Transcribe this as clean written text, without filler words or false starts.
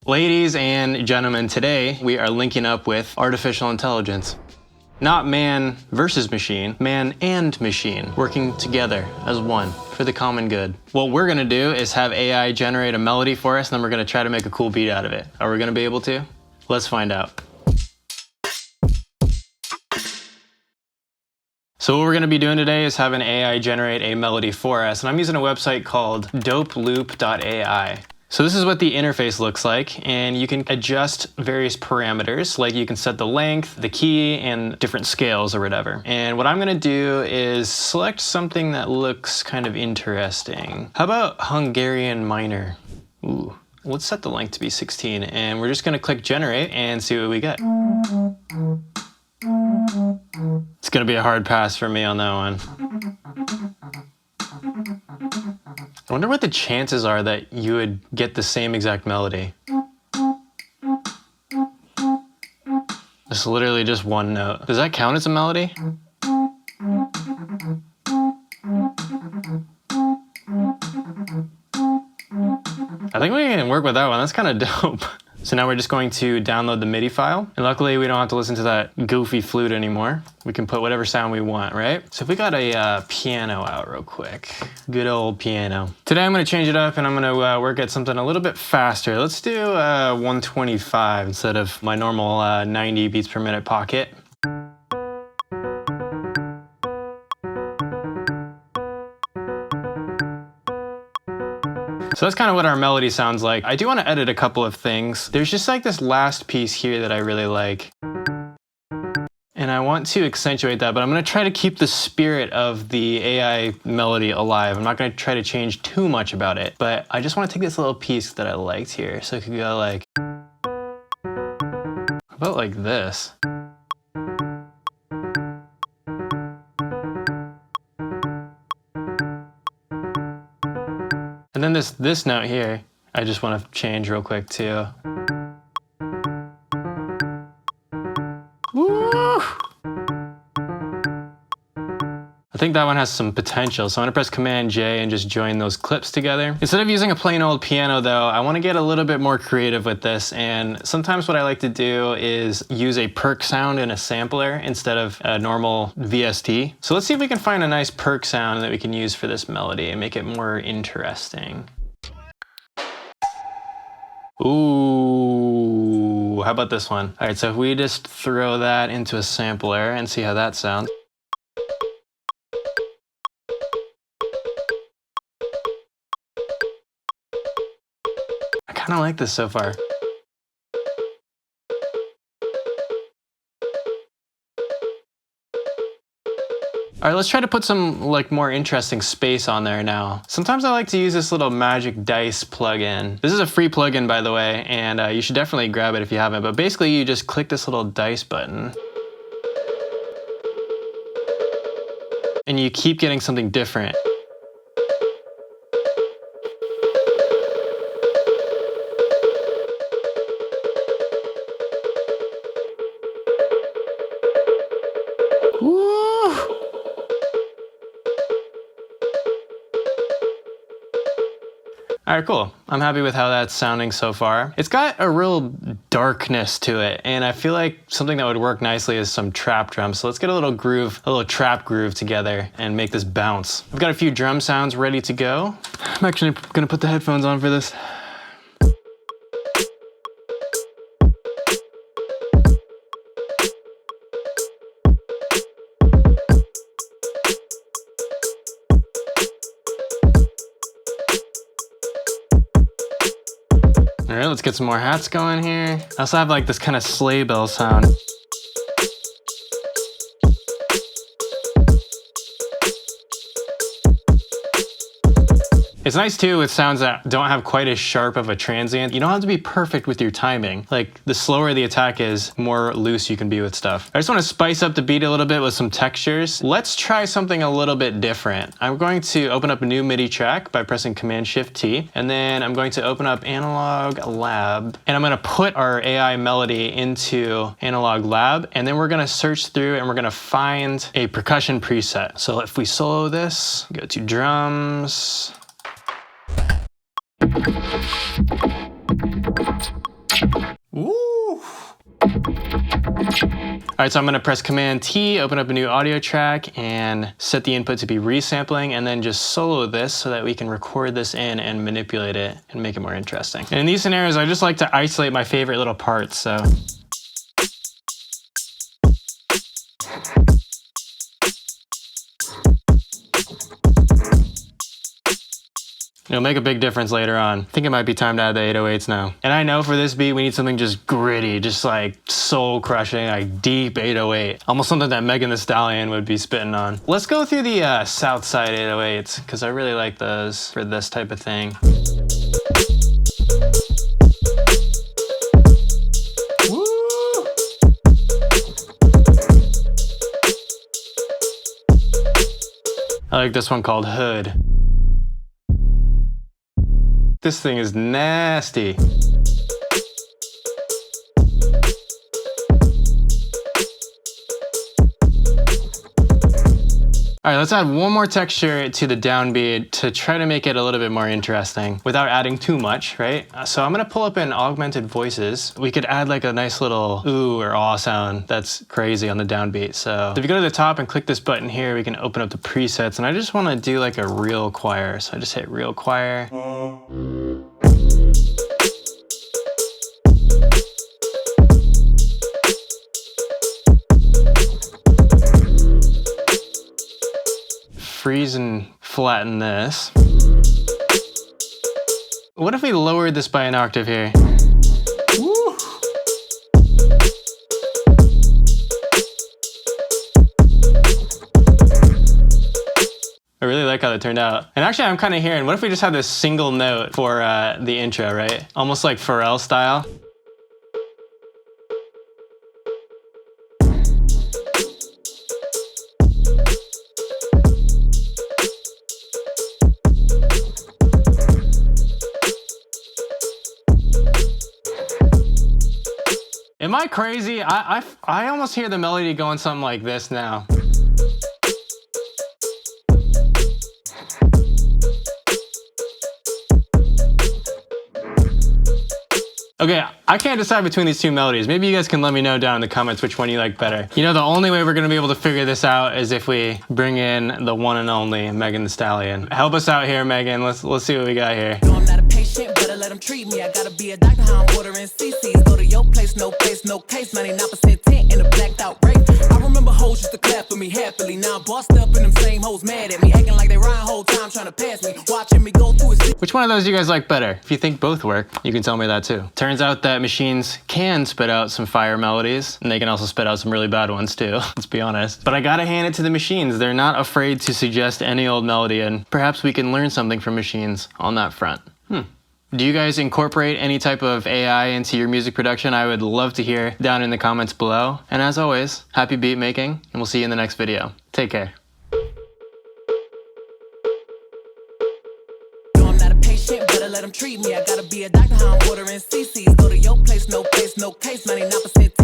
Ladies and gentlemen, today we are linking up with artificial intelligence. Not man versus machine, man and machine working together as one for the common good. What we're gonna do is have AI generate a melody for us, and then we're gonna try to make a cool beat out of it. Are we gonna be able to? Let's find out. So what we're gonna be doing today is have an AI generate a melody for us, and I'm using a website called dopeloop.ai. So this is what the interface looks like, and you can adjust various parameters, like you can set the length, the key, and different scales or whatever. And what I'm gonna do is select something that looks kind of interesting. How about Hungarian minor? Ooh, let's set the length to be 16, and we're just gonna click generate and see what we get. It's gonna be a hard pass for me on that one. I wonder what the chances are that you would get the same exact melody. It's literally just one note. Does that count as a melody? I think we can work with that one. That's kind of dope. So now we're just going to download the MIDI file. And luckily we don't have to listen to that goofy flute anymore. We can put whatever sound we want, right? So if we got a piano out real quick, good old piano. Today I'm gonna change it up and I'm gonna work at something a little bit faster. Let's do 125 instead of my normal 90 beats per minute pocket. So that's kind of what our melody sounds like. I do want to edit a couple of things. There's just like this last piece here that I really like. And I want to accentuate that, but I'm going to try to keep the spirit of the AI melody alive. I'm not going to try to change too much about it, but I just want to take this little piece that I liked here. So it could go like, how about like this? And then this note here, I just want to change real quick too. Woo! I think that one has some potential, so I'm gonna press Command J and just join those clips together. Instead of using a plain old piano though, I wanna get a little bit more creative with this, and sometimes what I like to do is use a perk sound in a sampler instead of a normal VST. So let's see if we can find a nice perk sound that we can use for this melody and make it more interesting. Ooh, how about this one? All right, so if we just throw that into a sampler and see how that sounds. I kind of like this so far. All right, let's try to put some like more interesting space on there now. Sometimes I like to use this little magic dice plugin. This is a free plugin, by the way, and you should definitely grab it if you haven't. But basically, you just click this little dice button, and you keep getting something different. Woo! All right, cool. I'm happy with how that's sounding so far. It's got a real darkness to it, and I feel like something that would work nicely is some trap drums. So let's get a little groove, a little trap groove together and make this bounce. I've got a few drum sounds ready to go. I'm actually gonna put the headphones on for this. All right, let's get some more hats going here. I also have like this kind of sleigh bell sound. It's nice too with sounds that don't have quite as sharp of a transient. You don't have to be perfect with your timing. Like the slower the attack is, more loose you can be with stuff. I just want to spice up the beat a little bit with some textures. Let's try something a little bit different. I'm going to open up a new MIDI track by pressing Command-Shift-T, and then I'm going to open up Analog Lab, and I'm going to put our AI melody into Analog Lab, and then we're going to search through and we're going to find a percussion preset. So if we solo this, go to drums. right, so I'm gonna press Command T, open up a new audio track, and set the input to be resampling, and then just solo this so that we can record this in and manipulate it and make it more interesting. And in these scenarios, I just like to isolate my favorite little parts, so. It'll make a big difference later on. I think it might be time to add the 808s now. And I know for this beat, we need something just gritty, just like soul crushing, like deep 808. Almost something that Megan Thee Stallion would be spitting on. Let's go through the South Side 808s, because I really like those for this type of thing. Woo! I like this one called Hood. This thing is nasty. All right, let's add one more texture to the downbeat to try to make it a little bit more interesting without adding too much, right? So I'm gonna pull up in augmented voices. We could add like a nice little ooh or aw sound that's crazy on the downbeat. So if you go to the top and click this button here, we can open up the presets, and I just wanna do like a real choir. So I just hit real choir. Freeze and flatten this. What if we lowered this by an octave here? Woo. I really like how that turned out. And actually I'm kind of hearing, what if we just had this single note for the intro, right? Almost like Pharrell style. Am I crazy? I almost hear the melody going something like this now. Okay, I can't decide between these two melodies. Maybe you guys can let me know down in the comments which one you like better. You know, the only way we're gonna be able to figure this out is if we bring in the one and only Megan Thee Stallion. Help us out here, Megan. Let's see what we got here. No, I'm not a patient, better let them treat me. I gotta be a doctor, how I'm ordering CCs. Go to your place, no case, 99% tint in a blacked out rape. I remember hoes used to clap for me happily. Now I'm bossed up and them same hoes mad at me, acting like they rhyme whole time trying to pass me, watching me go through his. Which one of those do you guys like better? If you think both work, you can tell me that too. Turns out that machines can spit out some fire melodies, and they can also spit out some really bad ones too, let's be honest. But I gotta hand it to the machines. They're not afraid to suggest any old melody, and perhaps we can learn something from machines on that front. Do you guys incorporate any type of AI into your music production? I would love to hear down in the comments below. And as always, happy beat making, and we'll see you in the next video. Take care. No, I'm not a patient, better let them treat me. I gotta be a doctor, how I'm ordering CCs. Go to your place, no case, 99%